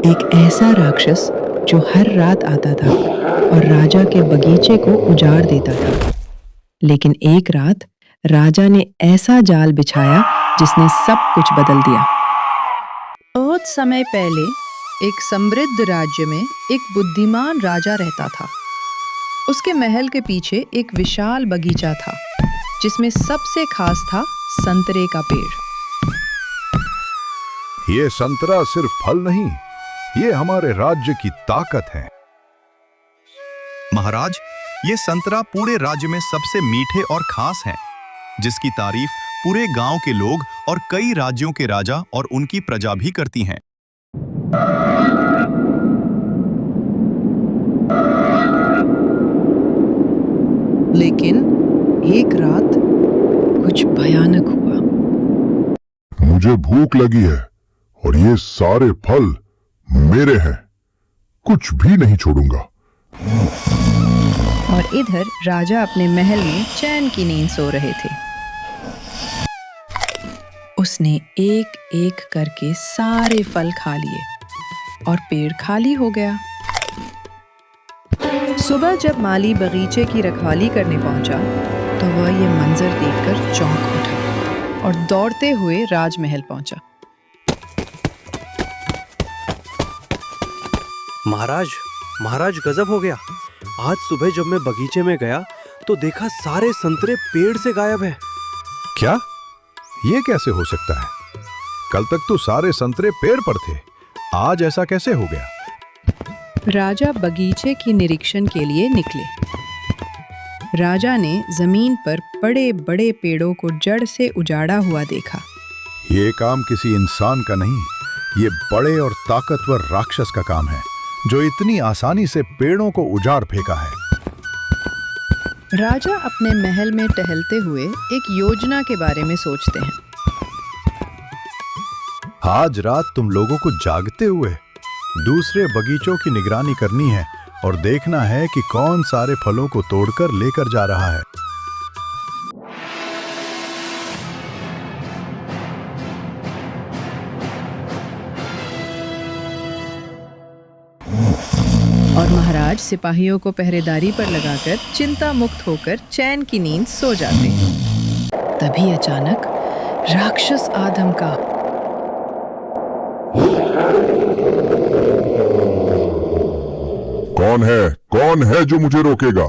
एक ऐसा राक्षस जो हर रात आता था और राजा के बगीचे को उजाड़ देता था। लेकिन एक रात राजा ने ऐसा जाल बिछाया जिसने सब कुछ बदल दिया। बहुत समय पहले एक समृद्ध राज्य में एक बुद्धिमान राजा रहता था। उसके महल के पीछे एक विशाल बगीचा था जिसमें सबसे खास था संतरे का पेड़। ये संतरा सिर्फ फल नहीं, ये हमारे राज्य की ताकत है। महाराज, ये संतरा पूरे राज्य में सबसे मीठे और खास हैं, जिसकी तारीफ पूरे गांव के लोग और कई राज्यों के राजा और उनकी प्रजा भी करती हैं। लेकिन एक रात कुछ भयानक हुआ। मुझे भूख लगी है और ये सारे फल मेरे हैं, कुछ भी नहीं छोड़ूंगा। और इधर राजा अपने महल में चैन की नींद सो रहे थे। उसने एक एक करके सारे फल खा लिए और पेड़ खाली हो गया। सुबह जब माली बगीचे की रखवाली करने पहुंचा तो वह ये मंजर देखकर चौंक उठा और दौड़ते हुए राजमहल पहुंचा। महाराज गजब हो गया। आज सुबह जब मैं बगीचे में गया तो देखा सारे संतरे पेड़ से गायब है। क्या? ये कैसे हो सकता है? कल तक तो सारे संतरे पेड़ पर थे, आज ऐसा कैसे हो गया? राजा बगीचे की निरीक्षण के लिए निकले। राजा ने जमीन पर बड़े बड़े पेड़ों को जड़ से उजाड़ा हुआ देखा। ये काम किसी इंसान का नहीं, ये बड़े और ताकतवर राक्षस का काम है जो इतनी आसानी से पेड़ों को उजाड़ फेंका है। राजा अपने महल में टहलते हुए एक योजना के बारे में सोचते हैं। आज रात तुम लोगों को जागते हुए दूसरे बगीचों की निगरानी करनी है और देखना है कि कौन सारे फलों को तोड़कर लेकर जा रहा है। और महाराज सिपाहियों को पहरेदारी पर लगाकर चिंता मुक्त होकर चैन की नींद सो जाते। तभी अचानक राक्षस आ धमका। कौन है जो मुझे रोकेगा?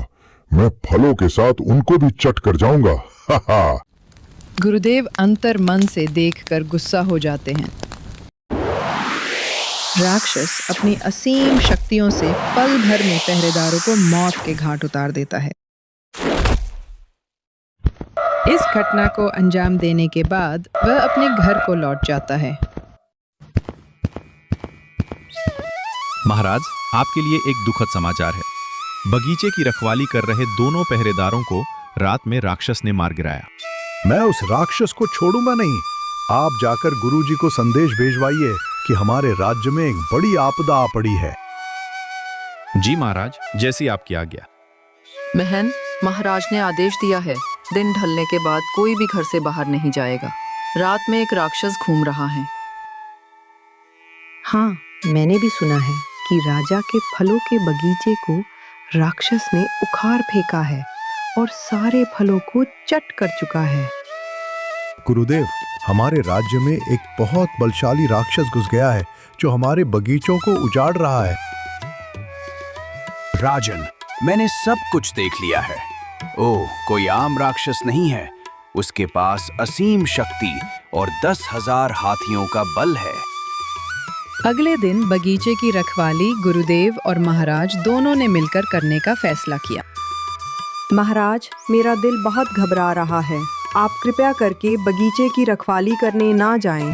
मैं फलों के साथ उनको भी चट कर जाऊंगा। हा। गुरुदेव अंतर मन से देखकर गुस्सा हो जाते हैं। राक्षस अपनी असीम शक्तियों से पल भर में पहरेदारों को मौत के घाट उतार देता है। इस घटना को अंजाम देने के बाद वह अपने घर को लौट जाता है। महाराज, आपके लिए एक दुखद समाचार है। बगीचे की रखवाली कर रहे दोनों पहरेदारों को रात में राक्षस ने मार गिराया। मैं उस राक्षस को छोड़ूंगा नहीं। आप जाकर गुरुजी को संदेश भेजवाइए कि हमारे राज्य में एक बड़ी आपदा आ पड़ी है। जी महाराज, जैसी आपकी आज्ञा। बहन, महाराज ने आदेश दिया है, दिन ढलने के बाद कोई भी घर से बाहर नहीं जाएगा। रात में एक राक्षस घूम रहा है। हाँ, मैंने भी सुना है कि राजा के फलों के बगीचे को राक्षस ने उखाड़ फेंका है और सारे फलों को चट कर चुका है। गुरुदेव, हमारे राज्य में एक बहुत बलशाली राक्षस घुस गया है जो हमारे बगीचों को उजाड़ रहा है। राजन, मैंने सब कुछ देख लिया है। ओह, कोई आम राक्षस नहीं है। उसके पास असीम शक्ति और 10,000 हाथियों का बल है। अगले दिन बगीचे की रखवाली गुरुदेव और महाराज दोनों ने मिलकर करने का फैसला किया। महाराज, मेरा दिल बहुत घबरा रहा है। आप कृपया करके बगीचे की रखवाली करने ना जाएं।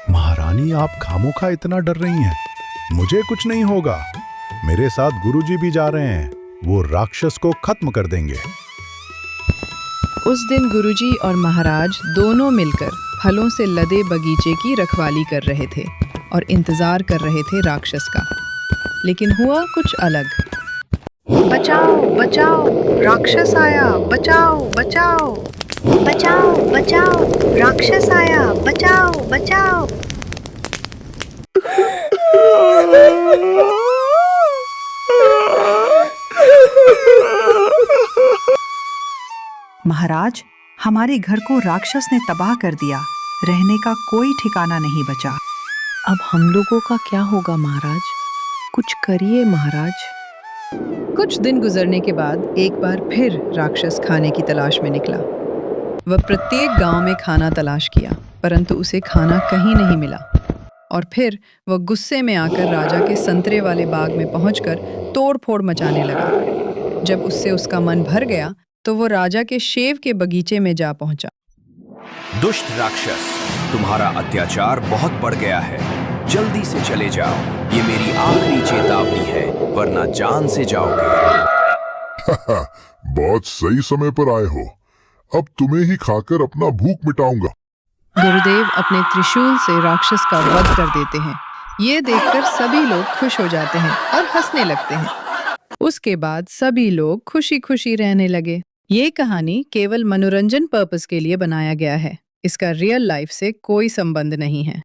महारानी, आप खामोखा इतना डर रही हैं। मुझे कुछ नहीं होगा। मेरे साथ गुरुजी भी जा रहे हैं। वो राक्षस को खत्म कर देंगे। उस दिन गुरुजी और महाराज दोनों मिलकर फलों से लदे बगीचे की रखवाली कर रहे थे और इंतजार कर रहे थे राक्षस का। लेकिन हुआ कुछ अलग। बचाओ बचाओ, राक्षस आया, बचाओ बचाओ, बचाओ बचाओ, राक्षस आया, बचाओ बचाओ। महाराज, हमारे घर को राक्षस ने तबाह कर दिया। रहने का कोई ठिकाना नहीं बचा। अब हम लोगों का क्या होगा महाराज? कुछ करिए महाराज। कुछ दिन गुजरने के बाद एक बार फिर राक्षस खाने की तलाश में निकला। वह प्रत्येक गांव में खाना तलाश किया, परंतु उसे खाना कहीं नहीं मिला। और फिर वह गुस्से में आकर राजा के संतरे वाले बाग में पहुंचकर तोड़-फोड़ मचाने लगा। जब उससे उसका मन भर गया तो वो राजा के सेब के बगीचे में जा पहुंचा। दुष्ट राक्षस, तुम्हारा अत्याचार बहुत बढ़ गया है। जल्दी से चले जाओ, ये मेरी आखिरी चेतावनी है, वरना जान से जाओगे। बहुत सही समय पर आए हो। अब तुम्हें ही खाकर अपना भूख मिटाऊंगा। गुरुदेव अपने त्रिशूल से राक्षस का वध कर देते हैं। ये देखकर सभी लोग खुश हो जाते हैं और हंसने लगते हैं। उसके बाद सभी लोग खुशी खुशी रहने लगे। ये कहानी केवल मनोरंजन पर्पस के लिए बनाया गया है। इसका रियल लाइफ से कोई संबंध नहीं है।